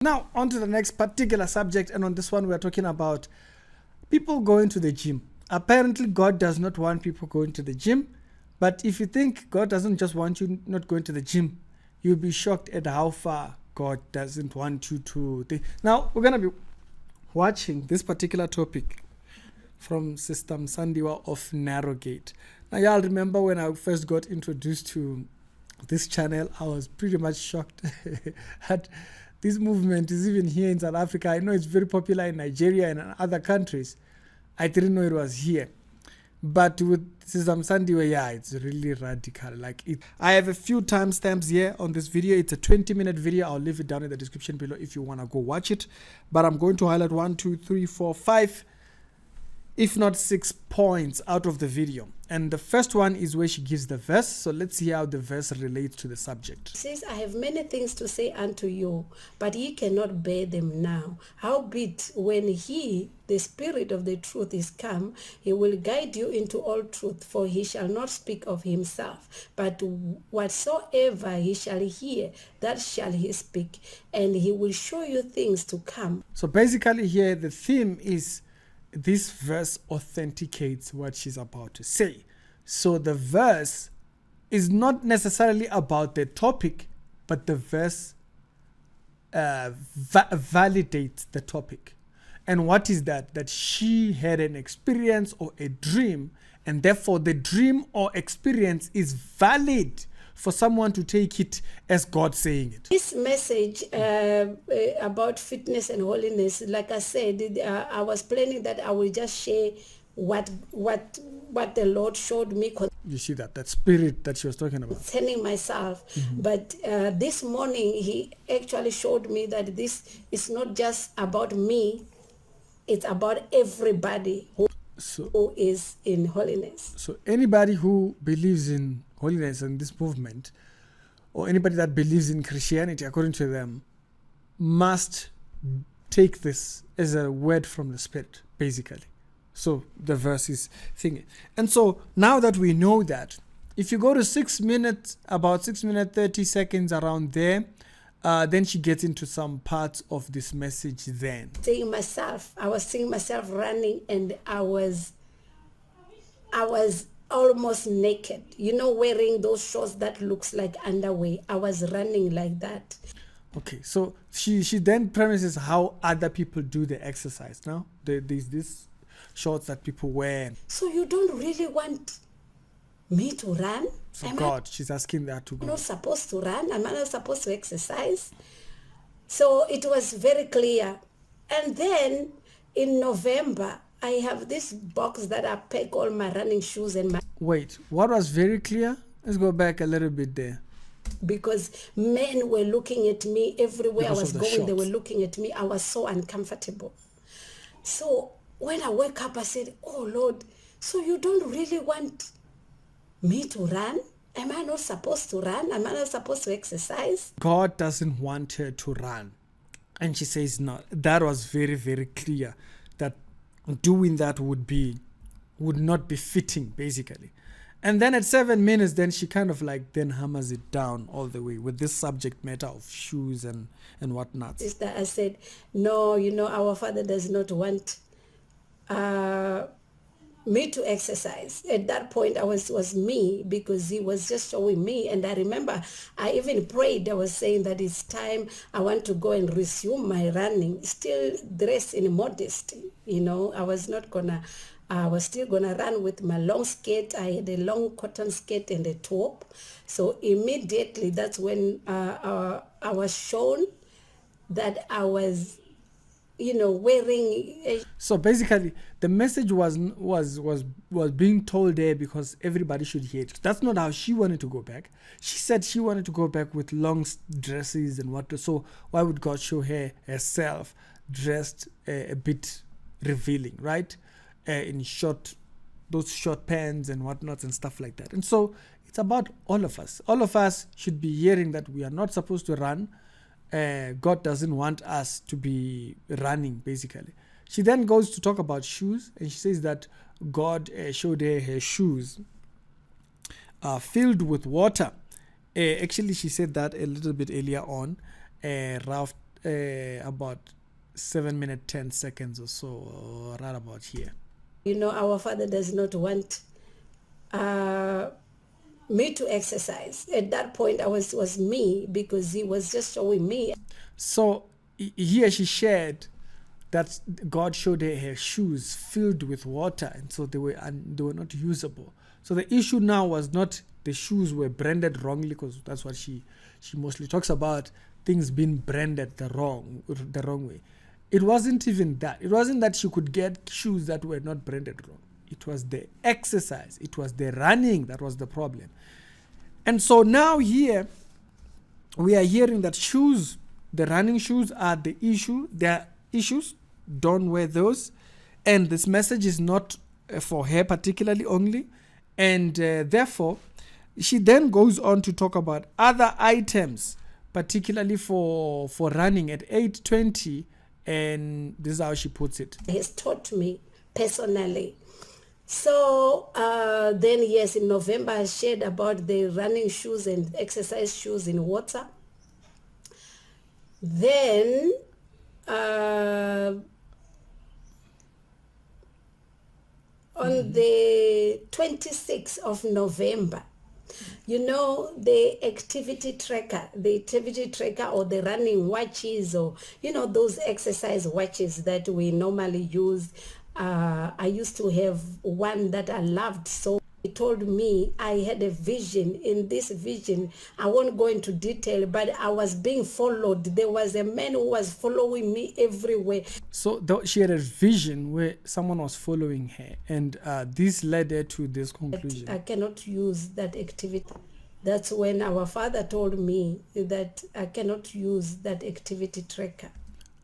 Now, on to the next particular subject, and on this one, we're talking about people going to the gym. Apparently, God does not want people going to the gym, but if you think God doesn't just want you not going to the gym, you'll be shocked at how far God doesn't want you to. Now, we're going to be watching this particular topic from Sister Msandiwa of Narrowgate. Now, y'all remember when I first got introduced to this channel, I was pretty much shocked at this movement is even here in South Africa. I know it's very popular in Nigeria and in other countries. I didn't know it was here. But with Sister Msandiwa, yeah, it's really radical. I have a few timestamps here on this video. It's a 20-minute video. I'll leave it down in the description below if you want to go watch it. But I'm going to highlight 1, 2, 3, 4, 5, if not 6 points out of the video. And the first one is where she gives the verse. So let's see how the verse relates to the subject. It says, I have many things to say unto you, but ye cannot bear them now. Howbeit, when he, the Spirit of the truth, is come, he will guide you into all truth, for he shall not speak of himself, but whatsoever he shall hear, that shall he speak, and he will show you things to come. So basically here, the theme is this verse authenticates what she's about to say. So the verse is not necessarily about the topic, but the verse validates the topic. And what is that? That she had an experience or a dream, and therefore the dream or experience is valid for someone to take it as God saying it. This message about fitness and holiness, like I said, I was planning that I will just share what the Lord showed me. You see that spirit that she was talking about. Concerning myself. But this morning, he actually showed me that this is not just about me, it's about everybody who is in holiness. So anybody who believes in holiness and this movement, or anybody that believes in Christianity according to them, must take this as a word from the Spirit, basically. So the verse is thinking. And so now that we know that, if you go to 6 minutes, about 6 minutes 30 seconds around there, then she gets into some parts of this message then. I was seeing myself running, and I was almost naked, wearing those shorts that looks like underwear. I was running like that. Okay, so she then premises how other people do the exercise. Now there's this shorts that people wear. So you don't really want me to run? So God, she's asking that to God. I'm not supposed to run. Am I not supposed to exercise? So it was very clear. And then in November, I have this box that I pack all my running shoes and my... Wait, what was very clear? Let's go back a little bit there. Because men were looking at me everywhere I was going. Shorts. They were looking at me. I was so uncomfortable. So when I woke up, I said, oh Lord, so you don't really want me to run? Am I not supposed to run? Am I not supposed to exercise? God doesn't want her to run. And she says no. That was very, very clear, that doing that would not be fitting, basically. And then at 7 minutes, then she kind of then hammers it down all the way with this subject matter of shoes and whatnot. Sister, I said, no, our Father does not want me to exercise. At that point, I was me, because he was just showing me. And I remember I even prayed. I was saying that it's time I want to go and resume my running, still dressed in modesty. I was still gonna run with my long skirt. I had a long cotton skirt and a top. So immediately, that's when I was shown that I was wearing So basically the message was being told there because everybody should hear it. That's not how she wanted to go back. She said she wanted to go back with long dresses and what. So why would God show her herself dressed a bit revealing, right? In those short pants and whatnot and stuff like that. And so it's about all of us. All of us should be hearing that we are not supposed to run. God doesn't want us to be running, basically. She then goes to talk about shoes, and she says that God showed her shoes filled with water. Actually, she said that a little bit earlier on, about 7 minutes 10 seconds or so, or right about here. You know, our Father does not want me to exercise. At that point, I was me, because he was just showing me. So here she shared that God showed her shoes filled with water, and so they were not usable. So the issue now was not the shoes were branded wrongly, because that's what she mostly talks about, things being branded the wrong way. It wasn't even that. It wasn't that she could get shoes that were not branded wrong. It was the exercise. It was the running that was the problem. And so now here we are hearing that shoes, the running shoes, are the issue. There are issues. Don't wear those. And this message is not for her particularly only. And therefore, she then goes on to talk about other items, particularly for running at 8:20. And this is how she puts it. He has taught me personally. So then, yes, in November, I shared about the running shoes and exercise shoes in water. Then on the 26th of November, you know, the activity tracker or the running watches, or, you know, those exercise watches that we normally use. I used to have one that I loved so. He told me I had a vision. In this vision, I won't go into detail, but I was being followed. There was a man who was following me everywhere. So she had a vision where someone was following her, and this led her to this conclusion. I cannot use that activity. That's when our Father told me that I cannot use that activity tracker.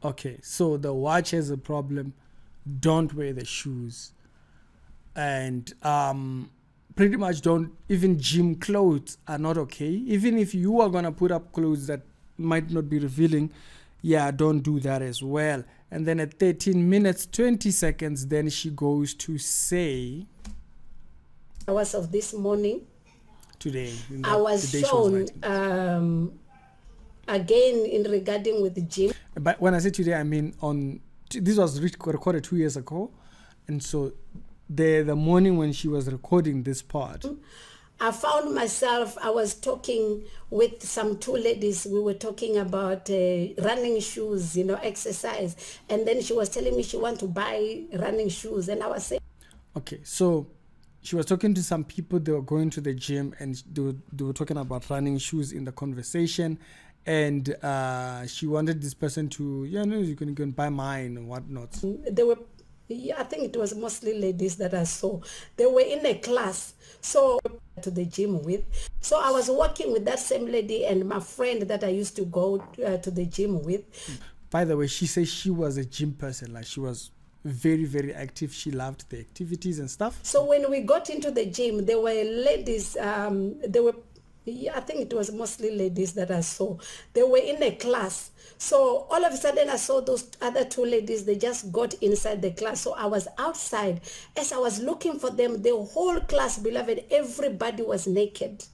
Okay, so the watch has a problem. Don't wear the shoes. And pretty much don't, even gym clothes are not okay. Even if you are going to put up clothes that might not be revealing, don't do that as well. And then at 13 minutes 20 seconds, then she goes to say, hours of this morning, today I was shown again in regarding with the gym. But when I say today, I mean this was recorded 2 years ago, and so the morning when she was recording this part, I found myself, I was talking with some two ladies. We were talking about running shoes, you know, exercise. And then she was telling me she wanted to buy running shoes. And I was saying, okay, so she was talking to some people. They were going to the gym, and they were talking about running shoes in the conversation. And she wanted this person to, you can buy mine and whatnot. They were, I think it was mostly ladies that I saw. They were in a class, so to the gym with. So I was working with that same lady and my friend that I used to go to the gym with. By the way, she says she was a gym person. Like, she was very, very active. She loved the activities and stuff. So when we got into the gym, there were ladies, I think it was mostly ladies that I saw. They were in a class. So all of a sudden I saw those other two ladies. They just got inside the class. So I was outside. As I was looking for them, the whole class, beloved, everybody was naked.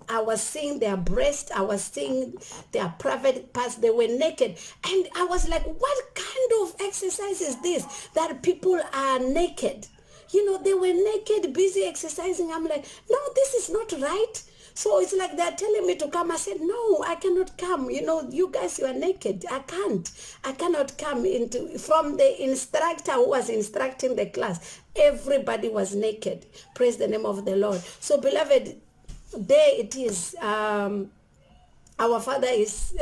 I was seeing their breast. I was seeing their private parts. They were naked. And I was like, what kind of exercise is this? That people are naked. You know, they were naked, busy exercising. I'm like, no, this is not right. So it's like they're telling me to come. I said, no, I cannot come. You know, you guys, you are naked. I cannot come from the instructor who was instructing the class. Everybody was naked. Praise the name of the Lord. So, beloved, there it is. Our Father is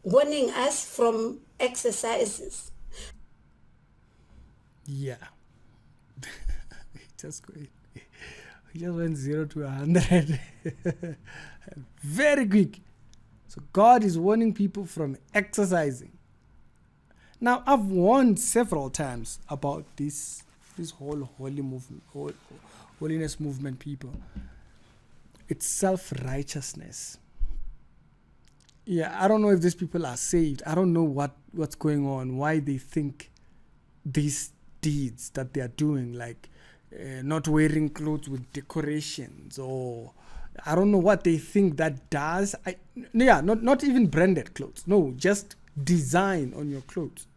warning us from exercises. Yeah. Just go. He just went 0 to 100 very quick. So God is warning people from exercising. Now, I've warned several times about this whole holiness movement, people. It's self-righteousness. Yeah, I don't know if these people are saved. I don't know what's going on, why they think these deeds that they are doing, like not wearing clothes with decorations, or I don't know what they think that does. Not even branded clothes. No, just design on your clothes.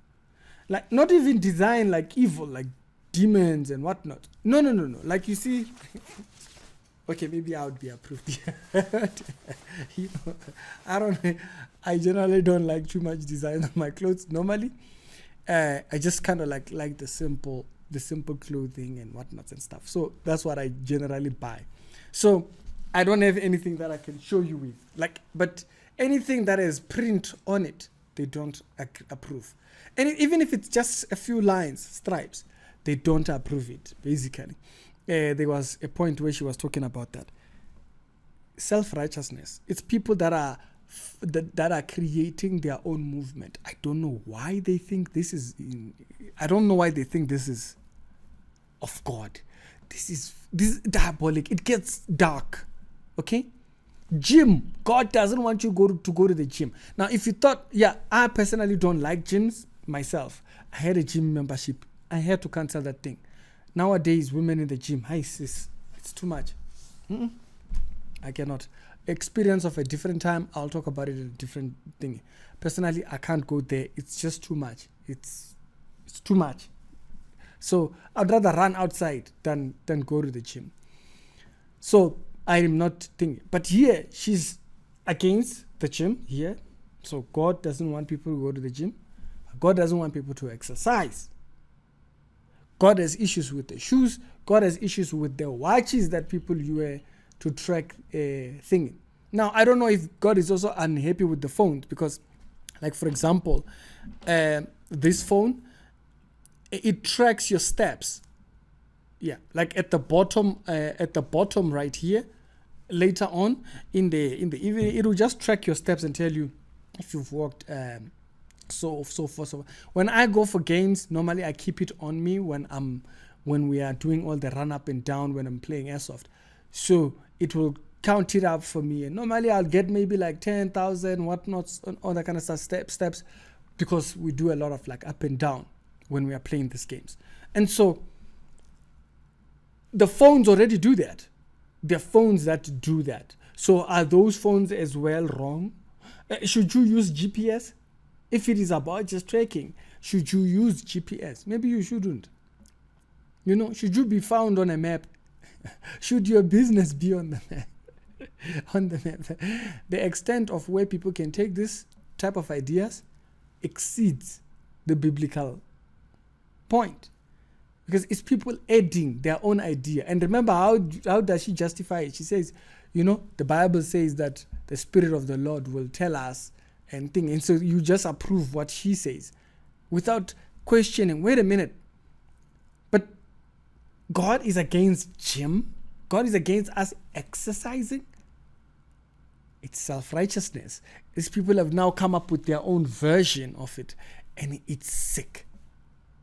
Like, not even design like evil, like demons and whatnot. No. Like, you see, okay, maybe I would be approved. You know, I don't know. I generally don't like too much design on my clothes normally. I just kind of like the simple clothing and whatnot and stuff. So that's what I generally buy. So I don't have anything that I can show you with. Like, but anything that has print on it, they don't approve. And even if it's just a few lines, stripes, they don't approve it, basically. There was a point where she was talking about that. Self-righteousness. It's people that are creating their own movement. I don't know why they think this is of God. This is diabolic. It gets dark. Okay? Gym. God doesn't want you to go to the gym. Now, if you thought, I personally don't like gyms myself. I had a gym membership. I had to cancel that thing. Nowadays, women in the gym, hi sis, it's too much. I cannot. Experience of a different time, I'll talk about it in a different thing. Personally, I can't go there. It's just too much. It's too much. So I'd rather run outside than go to the gym. So I am not thinking. But here, she's against the gym here. So God doesn't want people to go to the gym. God doesn't want people to exercise. God has issues with the shoes. God has issues with the watches that people wear to track a thing. Now, I don't know if God is also unhappy with the phones because, like, for example, this phone, it tracks your steps. Yeah, like at the bottom right here. Later on in the evening, it will just track your steps and tell you if you've walked so forth. When I go for games, normally I keep it on me when we are doing all the run up and down when I'm playing airsoft. So it will count it up for me, and normally I'll get maybe like 10,000 whatnot, all that kind of stuff, steps, because we do a lot of like up and down when we are playing these games. And so the phones already do that. There are phones that do that. So are those phones as well wrong? Should you use GPS? If it is about just tracking, should you use GPS? Maybe you shouldn't. You know, should you be found on a map? Should your business be on the map? On the map. The extent of where people can take this type of ideas exceeds the biblical point. Because it's people adding their own idea. And remember, how does she justify it? She says, you know, the Bible says that the Spirit of the Lord will tell us and thing. And so you just approve what she says without questioning. Wait a minute. But God is against gym? God is against us exercising? It's self-righteousness. These people have now come up with their own version of it. And it's sick.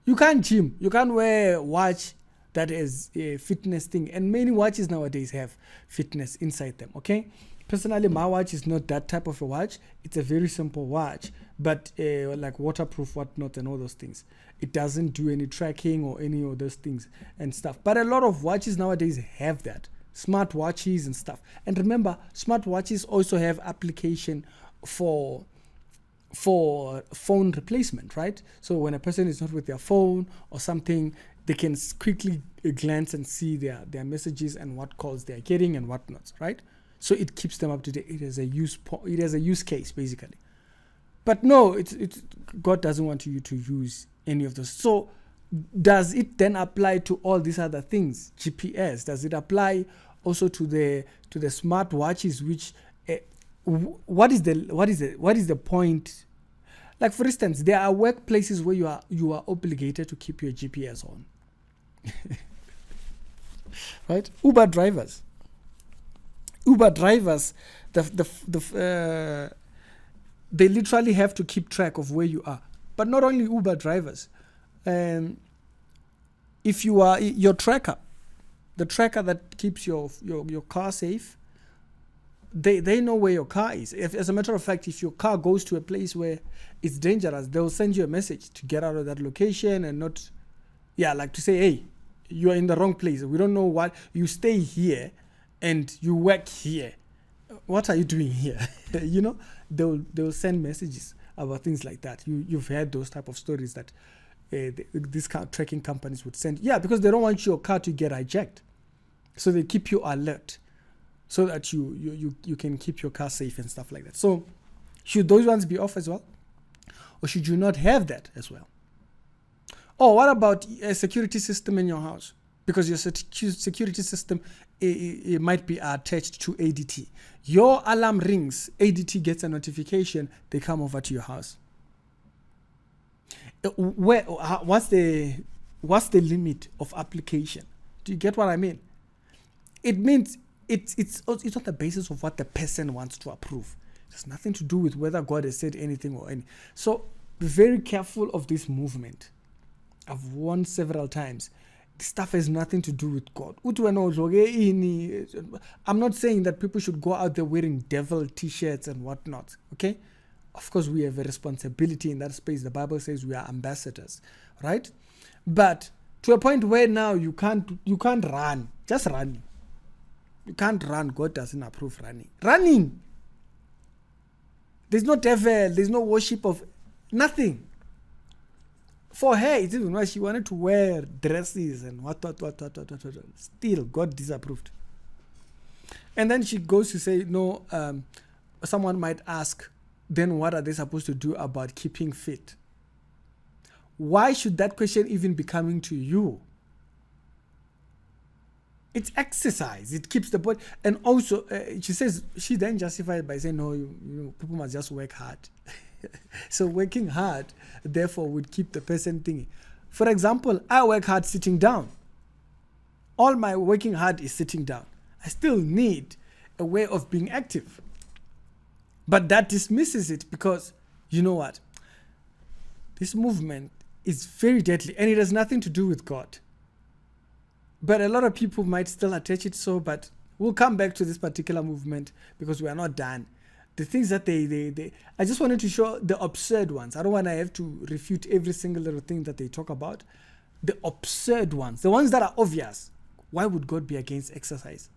You can't gym. You can't wear a watch that is a fitness thing. And many watches nowadays have fitness inside them, okay? Personally, my watch is not that type of a watch. It's a very simple watch, but like waterproof, whatnot, and all those things. It doesn't do any tracking or any of those things and stuff. But a lot of watches nowadays have that. Smart watches and stuff. And remember, smart watches also have application for phone replacement, right? So when a person is not with their phone or something, they can quickly glance and see their messages and what calls they're getting and whatnot, right? So it keeps them up to date. It has a use case, basically. But no, it's God doesn't want you to use any of those. So does it then apply to all these other things? GPS, does it apply also to the smart watches? Which what is the point? Like, for instance, there are workplaces where you are obligated to keep your GPS on. Right? Uber drivers, they literally have to keep track of where you are. But not only Uber drivers. If you are your tracker, the tracker that keeps your car safe, they know where your car is. If, as a matter of fact, if your car goes to a place where it's dangerous, they'll send you a message to get out of that location and not, like to say, hey, you're in the wrong place. We don't know what, you stay here and you work here, what are you doing here? You know, they'll send messages about things like that. You've heard those type of stories that these car tracking companies would send. Yeah, because they don't want your car to get hijacked, so they keep you alert so that you can keep your car safe and stuff like that. So should those ones be off as well, or should you not have that as well? Or what about a security system in your house? Because your security system it might be attached to ADT. Your alarm rings, ADT gets a notification, they come over to your house. What's the limit of application? Do you get what I mean? It means it's on the basis of what the person wants to approve. It has nothing to do with whether God has said anything or any. So be very careful of this movement. I've warned several times. This stuff has nothing to do with God. I'm not saying that people should go out there wearing devil t-shirts and whatnot. Okay? Of course, we have a responsibility in that space. The Bible says we are ambassadors, right? But to a point where now you can't run. Just run. You can't run. God doesn't approve running. Running. There's no devil. There's no worship of nothing. For her, it's even why she wanted to wear dresses and what. Still, God disapproved. And then she goes to say, no, someone might ask, then what are they supposed to do about keeping fit? Why should that question even be coming to you? It's exercise. It keeps the body. And also, she then justified by saying, no, people must just work hard. So working hard, therefore, would keep the person thinking. For example, I work hard sitting down. All my working hard is sitting down. I still need a way of being active. But that dismisses it because, you know what? This movement is very deadly and it has nothing to do with God. But a lot of people might still attach it so, but we'll come back to this particular movement because we are not done. The things that I just wanted to show the absurd ones. I don't want to have to refute every single little thing that they talk about. The absurd ones, the ones that are obvious. Why would God be against exercise?